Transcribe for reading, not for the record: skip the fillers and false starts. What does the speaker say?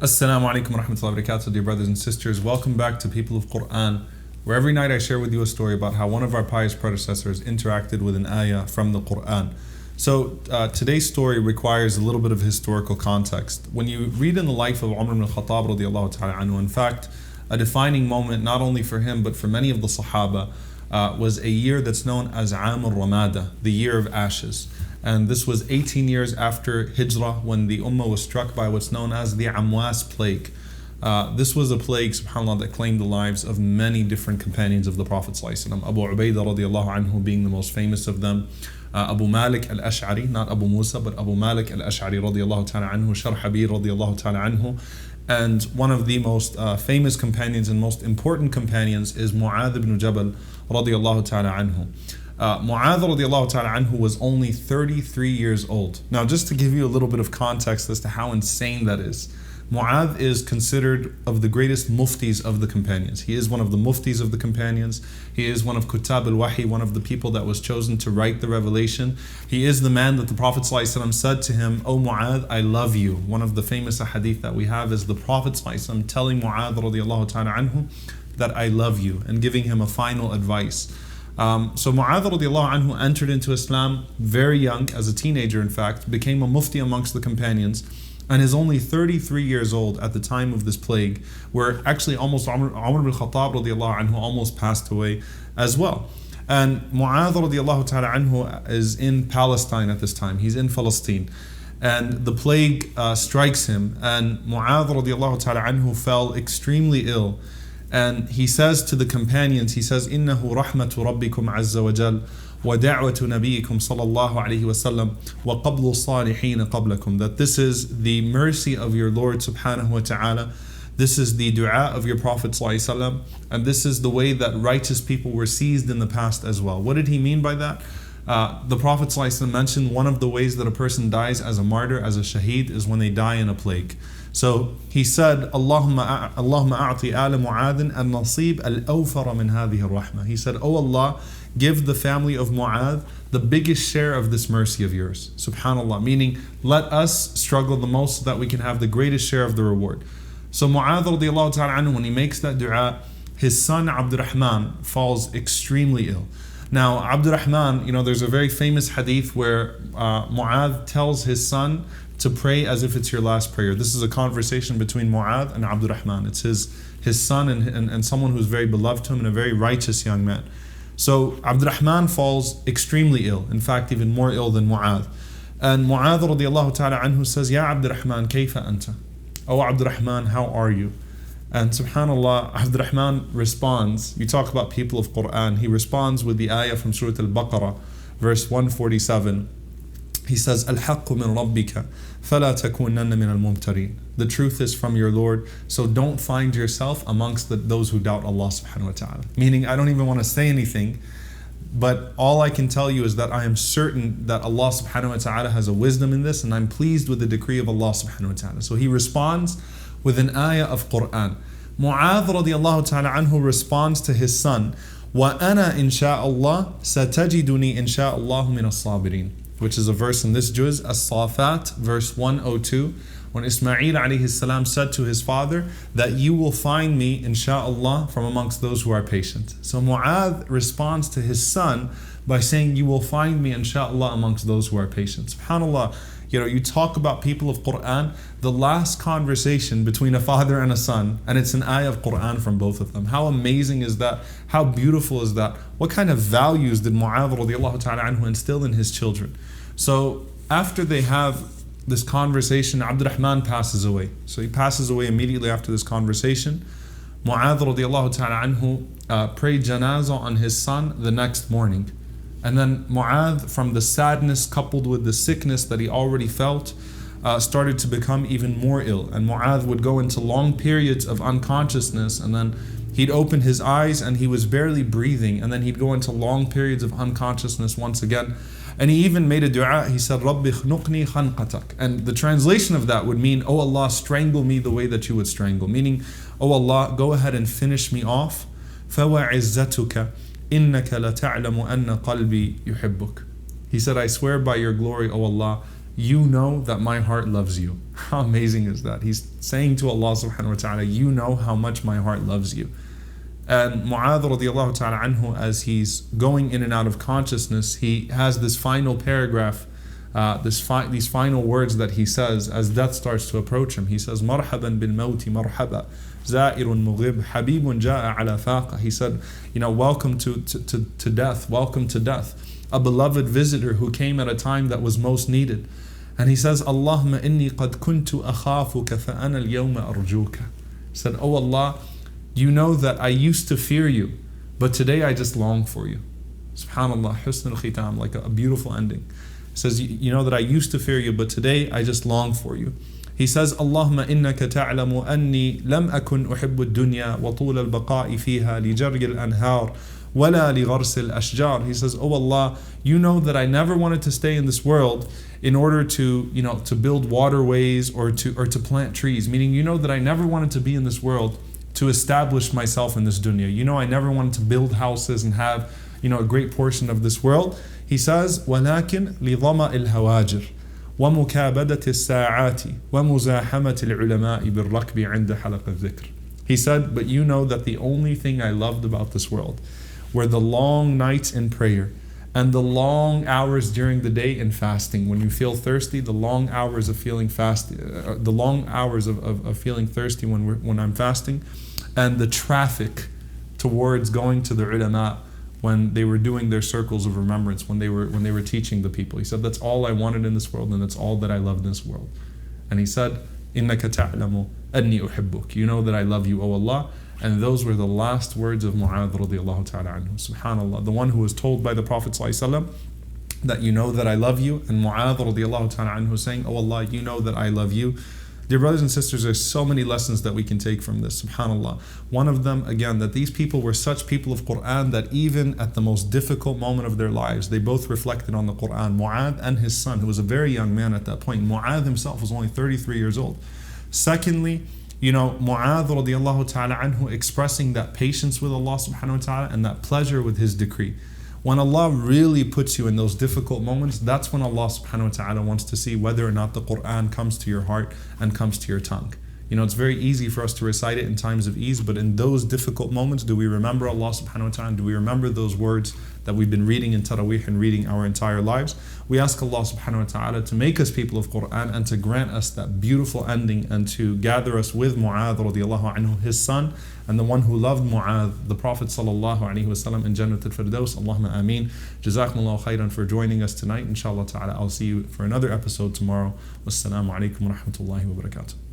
Assalamu alaikum wa rahmatullahi wa barakatuh, dear brothers and sisters. Welcome back to People of Quran, where every night I share with you a story about how one of our pious predecessors interacted with an ayah from the Quran. So today's story requires a little bit of historical context. When you read in the life of Umar ibn al-Khattab radiallahu ta'ala anhu, in fact, a defining moment not only for him but for many of the Sahaba was a year that's known as Am al-Ramada, the year of ashes. And this was 18 years after Hijrah, when the Ummah was struck by what's known as the Amwas plague. This was a plague, subhanAllah, that claimed the lives of many different companions of the Prophet ﷺ. Abu Ubaidah radiallahu anhu being the most famous of them. Abu Malik al-Ash'ari, not Abu Musa, but Abu Malik al-Ash'ari radiallahu ta'ala anhu, Sharhabil radiallahu ta'ala anhu. And one of the most famous companions and most important companions is Mu'adh ibn Jabal radiallahu ta'ala anhu. Mu'adh radiallahu ta'ala anhu was only 33 years old. Now, just to give you a little bit of context as to how insane that is, Mu'adh is considered of the greatest muftis of the companions. He is one of the muftis of the companions. He is one of Kutab al-Wahi, one of the people that was chosen to write the revelation. He is the man that the Prophet ﷺ said to him, "O Mu'adh, I love you." One of the famous hadith that we have is the Prophet ﷺ telling Mu'adh radiallahu ta'ala anhu that I love you and giving him a final advice. So Mu'adh radiallahu anhu entered into Islam very young, as a teenager in fact, became a mufti amongst the companions, and is only 33 years old at the time of this plague, where actually almost Umar ibn al-Khattab radiallahu anhu almost passed away as well. And Mu'adh radiallahu ta'ala anhu is in Palestine at this time. He's in Palestine. And the plague strikes him, and Mu'adh radiallahu ta'ala anhu fell extremely ill. And he says to the companions, he says, إِنَّهُ رَحْمَةُ رَبِّكُمْ عَزَّ وَجَلَّ وَدَعْوَةُ نَبِيِّكُمْ صَلَى اللَّهُ عَلَيْهِ وَسَلَّمَ وَقَبْلُ الصَّالِحِينَ قَبْلَكُمْ. That this is the mercy of your Lord subhanahu wa ta'ala. This is the dua of your Prophet sallallahu alaihi wasallam, and this is the way that righteous people were seized in the past as well. What did he mean by that? The Prophet sallallahu alaihi wasallam mentioned one of the ways that a person dies as a martyr, as a shaheed, is when they die in a plague. So he said, Allahumma a'ti ala Mu'adhin al-nasib al-awfara min hadhihi al-rahmah. He said, "Oh Allah, give the family of Mu'adh the biggest share of this mercy of yours." Subhanallah, meaning let us struggle the most so that we can have the greatest share of the reward. So Mu'adh radiallahu ta'ala anhu, when he makes that dua, his son Abdurrahman falls extremely ill. Now Abdurrahman, there's a very famous hadith where Mu'adh tells his son to pray as if it's your last prayer. This is a conversation between Mu'adh and Abdurrahman. It's his son and someone who's very beloved to him and a very righteous young man. So Abdurrahman falls extremely ill, in fact even more ill than Mu'adh. And Mu'adh radiallahu ta'ala anhu says, "Ya Abdurrahman, kayfa anta?" "Oh Abdurrahman, how are you?" And subhanallah, Abdurrahman responds, you talk about people of Quran, he responds with the ayah from Surah Al-Baqarah, verse 147. He says, "Al-haqqu min rabbika, fala takunanna min al-mumtarin." The truth is from your Lord, so don't find yourself amongst those who doubt Allah subhanahu wa ta'ala. Meaning, I don't even want to say anything, but all I can tell you is that I am certain that Allah subhanahu wa ta'ala has a wisdom in this, and I'm pleased with the decree of Allah subhanahu wa ta'ala. So he responds with an ayah of Quran. Mu'adh radiallahu ta'ala anhu responds to his son, وَأَنَا إِنْ شَاءَ اللَّهِ سَتَجِدُنِي إِنْ شَاءَ اللَّهُ مِنَ الصَّابِرِينَ, which is a verse in this juz, As-Safat, verse 102, when Ismail alayhi salam said to his father that you will find me, insha'Allah, from amongst those who are patient. So Mu'adh responds to his son by saying, you will find me, insha'Allah, amongst those who are patient. SubhanAllah, you talk about people of Quran, the last conversation between a father and a son, and it's an ayah of Quran from both of them. How amazing is that? How beautiful is that? What kind of values did Mu'adh radiallahu ta'ala anhu instill in his children? So after they have this conversation, Abdurrahman passes away. So he passes away immediately after this conversation. Mu'adh radiallahu ta'ala anhu prayed janazah on his son the next morning. And then Mu'adh, from the sadness coupled with the sickness that he already felt, started to become even more ill. And Mu'adh would go into long periods of unconsciousness, and then he'd open his eyes and he was barely breathing, and then he'd go into long periods of unconsciousness once again. And he even made a dua. He said, "Rabbi khnuqni khanqatak." And the translation of that would mean, "Oh Allah, strangle me the way that you would strangle." Meaning, "Oh Allah, go ahead and finish me off. فَوَعِزَّتُكَ إِنَّكَ لَتَعْلَمُ أَنَّ قَلْبِي يُحِبُّكَ." He said, "I swear by your glory, O Allah, you know that my heart loves you. How amazing is that? He's saying to Allah subhanahu wa ta'ala, you know how much my heart loves you. And Mu'adh radiallahu ta'ala anhu, as he's going in and out of consciousness, he has this final paragraph, these final words that he says as death starts to approach him. He says, Marhaban bil mawti marhaba, Za'irun mughib, Habibun ja'a ala faqa. He said, welcome to death, welcome to death. A beloved visitor who came at a time that was most needed. And he says, Allahumma inni qad kuntu akhafuka fa ana al-yawma arjuka. He said, oh Allah, you know that I used to fear you, but today I just long for you. SubhanAllah, husn al-khitam, like a beautiful ending. He says, you know that I used to fear you, but today I just long for you. He says, Allahumma innaka ta'lamu anni lam akun uhibbu ad-dunya wa tul al-baqa'i fiha li jarri al-anhar wala li ghars al-ashjar. He says, oh Allah, you know that I never wanted to stay in this world in order to, to build waterways or to plant trees. Meaning, you know that I never wanted to be in this world to establish myself in this dunya. You know, I never wanted to build houses and have, a great portion of this world. He says, وَلَكِنْ لِضَمَئِ الْهَوَاجِرِ وَمُكَابَدَةِ السَّاعَاتِ وَمُزَاحَمَةِ الْعُلَمَاءِ بِالرَّكْبِ عِنْدَ حَلَقِ الذِّكْرِ. He said, but you know that the only thing I loved about this world were the long nights in prayer and the long hours during the day in fasting. When you feel thirsty, the long hours of feeling of feeling thirsty when I'm fasting, and the traffic towards going to the ulama when they were doing their circles of remembrance, when they were teaching the people. He said, that's all I wanted in this world, and that's all that I loved in this world. And he said, إِنَّكَ تَعْلَمُ أَنِّي أُحِبُّكَ. You know that I love you, O Allah. And those were the last words of Mu'adh radiallahu ta'ala anhu. SubhanAllah, the one who was told by the Prophet ﷺ that you know that I love you, and Mu'adh radiallahu ta'ala anhu saying, oh Allah, you know that I love you. Dear brothers and sisters, there's so many lessons that we can take from this, subhanAllah. One of them, again, that these people were such people of Qur'an that even at the most difficult moment of their lives, they both reflected on the Qur'an. Mu'adh and his son, who was a very young man at that point. Mu'adh himself was only 33 years old. Secondly, Mu'adh radiallahu ta'ala anhu expressing that patience with Allah subhanahu wa ta'ala and that pleasure with His decree. When Allah really puts you in those difficult moments, that's when Allah subhanahu wa ta'ala wants to see whether or not the Qur'an comes to your heart and comes to your tongue. It's very easy for us to recite it in times of ease, but in those difficult moments, do we remember Allah subhanahu wa ta'ala? Do we remember those words that we've been reading in Taraweeh and reading our entire lives? We ask Allah subhanahu wa ta'ala to make us people of Qur'an and to grant us that beautiful ending and to gather us with Mu'adh radiallahu anhu, his son, and the one who loved Mu'adh, the Prophet sallallahu alaihi wasallam, in Jannat al-Firdaus. Allahumma ameen. Jazakumullahu khairan for joining us tonight. Inshallah ta'ala, I'll see you for another episode tomorrow. Wassalamu alaikum wa rahmatullahi wa barakatuh.